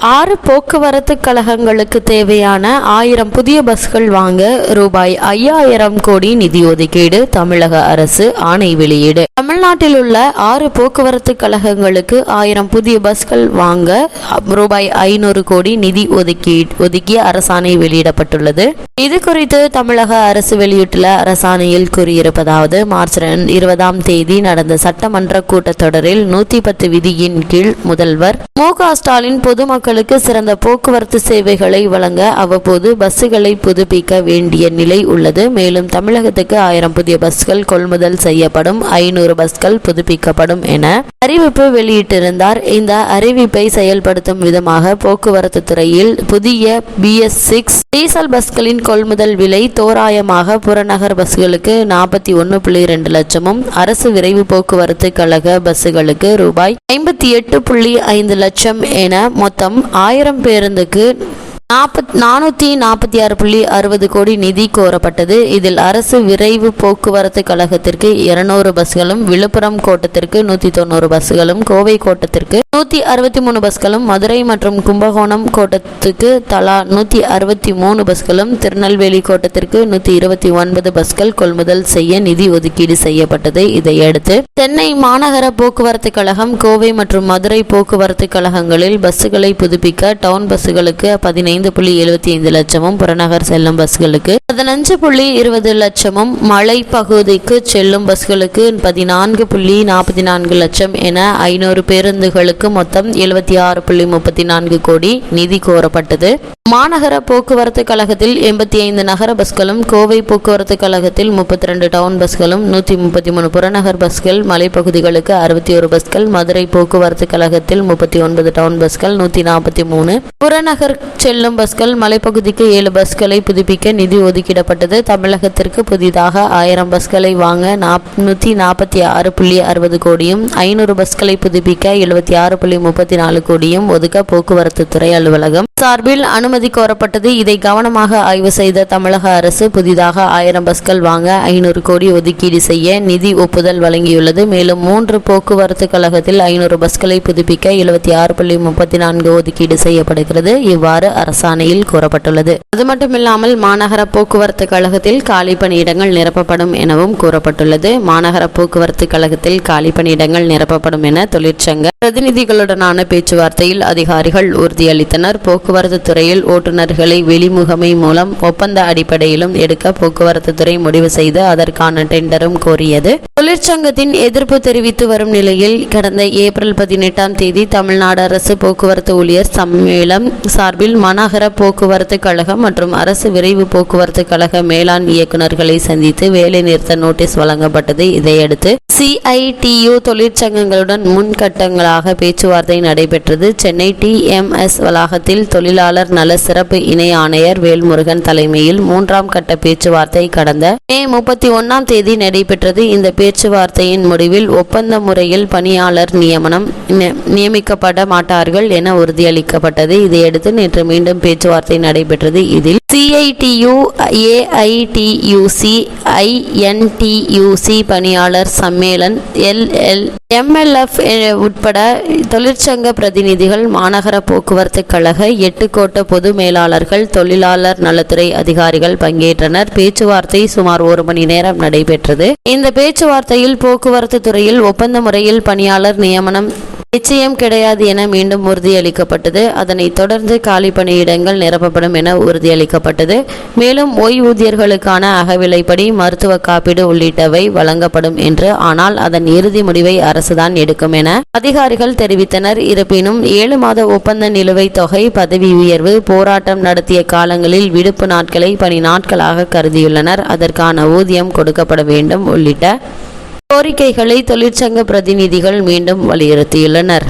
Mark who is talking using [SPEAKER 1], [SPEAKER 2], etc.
[SPEAKER 1] 6 போக்குவரத்து கழகங்களுக்கு தேவையான 1000 புதிய பஸ்கள் வாங்க ரூபாய் 5000 கோடி நிதி ஒதுக்கீடு. தமிழக அரசு ஆணை வெளியீடு. தமிழ்நாட்டில் உள்ள 6 போக்குவரத்து கழகங்களுக்கு 1000 புதிய பஸ்கள் வாங்க ரூபாய் 500 கோடி நிதி ஒதுக்கிய அரசாணை வெளியிடப்பட்டுள்ளது. இது குறித்து தமிழக அரசு வெளியிட்டுள்ள அரசாணையில் கூறியிருப்பதாவது: மார்ச் 20ஆம் தேதி நடந்த சட்டமன்ற கூட்டத்தொடரில் 110 விதியின் கீழ் முதல்வர் மு.க. ஸ்டாலின் பொதுமக்களுக்கு சிறந்த போக்குவரத்து சேவைகளை வழங்க அவ்வப்போது பஸ்களை புதுப்பிக்க வேண்டிய நிலை உள்ளது. மேலும் தமிழகத்துக்கு 1000 புதிய பஸ்கள் கொள்முதல் செய்யப்படும், 500 பஸ்கள் புதுப்பிக்கப்படும் என அறிவிப்பு வெளியிட்டிருந்தார். இந்த அறிவிப்பை செயல்படுத்தும் விதமாக போக்குவரத்து துறையில் புதிய BS6 டீசல் பஸ்களின் கொள்முதல் விலை தோராயமாக புறநகர் பஸ்களுக்கு 41.2 லட்சமும், அரசு விரைவு போக்குவரத்து கழக பஸ்களுக்கு ரூபாய் 58.5 லட்சம் என மொத்தம் 1000 பேருந்துக்கு 446.60 கோடி நிதி கோரப்பட்டது. இதில் அரசு விரைவு போக்குவரத்து கழகத்திற்கு 200 பஸ்களும், விழுப்புரம் கோட்டத்திற்கு 190 பஸ்களும், கோவை கோட்டத்திற்கு 163 பஸ்களும், மதுரை மற்றும் கும்பகோணம் கோட்டத்துக்கு தலா 163 பஸ்களும், திருநெல்வேலி கோட்டத்திற்கு 129 பஸ்கள் கொள்முதல் செய்ய நிதி ஒதுக்கீடு செய்யப்பட்டது. இதையடுத்து சென்னை மாநகர போக்குவரத்து கழகம், கோவை மற்றும் மதுரை போக்குவரத்து கழகங்களில் பஸ்களை புதுப்பிக்க டவுன் பஸ்களுக்கு 15.75 லட்சமும், புறநகர் செல்லும் பஸ்களுக்கு 15.20 லட்சமும், மலை பகுதிக்கு செல்லும் பஸ்களுக்கு 14.44 லட்சம் என 500 பேருந்துகளுக்கு மொத்தம் 76.34 கோடி நிதி கோரப்பட்டது. மாநகர போக்குவரத்து கழகத்தில் 85 நகர பஸ்களும், கோவை போக்குவரத்து கழகத்தில் 32 டவுன் பஸ்களும், 133 புறநகர் பஸ்கள், மலைப்பகுதிகளுக்கு 61 பஸ்கள், மதுரை போக்குவரத்து கழகத்தில் 39 டவுன் பஸ்கள், 143 புறநகர் செல்லும் பஸ்கள், மலைப்பகுதிக்கு 7 பஸ்களை புதுப்பிக்க நிதி ஒதுக்கிடப்பட்டது. தமிழகத்திற்கு புதிதாக 1000 பஸ்களை வாங்க 446.60 கோடியும், 500 பஸ்களை புதுப்பிக்க 76.34 கோடியும் ஒதுக்க போக்குவரத்து துறை அலுவலகம் சார்பில் அனுமதி கோரப்பட்டது. இதை கவனமாக ஆய்வு செய்த தமிழக அரசு புதிதாக 1000 பஸ்கள் வாங்க 500 கோடி ஒதுக்கீடு செய்ய நிதி ஒப்புதல் வழங்கியுள்ளது. மேலும் 3 போக்குவரத்து கழகத்தில் 500 பஸ்களை புதுப்பிக்க 76.34 ஒதுக்கீடு செய்யப்படுகிறது. இவ்வாறு அரசாணையில் கூறப்பட்டுள்ளது. அது மட்டுமில்லாமல் மாநகர போக்குவரத்து கழகத்தில் காலி பணியிடங்கள் நிரப்பப்படும் எனவும் கூறப்பட்டுள்ளது. மாநகர போக்குவரத்து கழகத்தில் காலி பணியிடங்கள் நிரப்பப்படும் என தொழிற்சங்க பிரதிநிதிகளுடனான பேச்சுவார்த்தையில் அதிகாரிகள் உறுதியளித்தனர். போக்குவரத்து துறையில் ஓட்டுநர்களை வெளிமுகமை மூலம் ஒப்பந்த அடிப்படையிலும் எடுக்க போக்குவரத்து துறை முடிவு செய்து அதற்கான டெண்டரும் கோரியது. தொழிற்சங்கத்தின் எதிர்ப்பு தெரிவித்து வரும் நிலையில் கடந்த ஏப்ரல் 18ஆம் தேதி தமிழ்நாடு அரசு போக்குவரத்து ஊழியர் சம்மேளம் சார்பில் மாநகர போக்குவரத்து கழகம் மற்றும் அரசு விரைவு போக்குவரத்து கழக மேலாண் இயக்குநர்களை சந்தித்து வேலை நிறுத்த நோட்டீஸ் வழங்கப்பட்டது. இதையடுத்து CITU தொழிற்சங்கங்களுடன் முன்கட்டங்களாக பேச்சுவார்த்தை நடைபெற்றது. சென்னை TMS வளாகத்தில் தொழிலாளர் நல சிறப்பு இணை ஆணையர் வேல்முருகன் தலைமையில் 3ஆம் கட்ட பேச்சுவார்த்தை கடந்த மே 31ஆம் தேதி நடைபெற்றது. இந்த பேச்சுவார்த்தையின் முடிவில் ஒப்பந்த முறையில் பணியாளர் நியமிக்கப்பட மாட்டார்கள் என உறுதியளிக்கப்பட்டது. இதையடுத்து நேற்று மீண்டும் பேச்சுவார்த்தை நடைபெற்றது. இதில் CITU, AITUC, INTUC பணியாளர் சம்மேளன், MLF உட்பட தொழிற்சங்க பிரதிநிதிகள், மாநகர போக்குவரத்து கழக 8 கோட்ட பொது மேலாளர்கள், தொழிலாளர் நலத்துறை அதிகாரிகள் பங்கேற்றனர். பேச்சுவார்த்தை சுமார் 1 மணி நேரம் நடைபெற்றது. இந்த பேச்சுவார்த்தையில் போக்குவரத்து துறையில் ஒப்பந்த முறையில் பணியாளர் நியமனம் நிச்சயம் கிடையாது என மீண்டும் உறுதியளிக்கப்பட்டது. அதனைத் தொடர்ந்து காலி பணியிடங்கள் நிரப்பப்படும் என உறுதியளிக்கப்பட்டது. மேலும் ஓய்வூதியர்களுக்கான அகவிலைப்படி, மருத்துவ காப்பீடு உள்ளிட்டவை வழங்கப்படும் என்று, ஆனால் அதன் இறுதி முடிவை அரசுதான் எடுக்கும் என அதிகாரிகள் தெரிவித்தனர். இருப்பினும் 7 மாத ஒப்பந்த நிலுவைத் தொகை, பதவி உயர்வு, போராட்டம் நடத்திய காலங்களில் விடுப்பு நாட்களை பணி நாட்களாக கருதியுள்ளனர். அதற்கான ஊதியம் கொடுக்கப்பட வேண்டும் உள்ளிட்ட கோரிக்கைகளை தொழிற்சங்க பிரதிநிதிகள் மீண்டும் வலியுறுத்தியுள்ளனர்.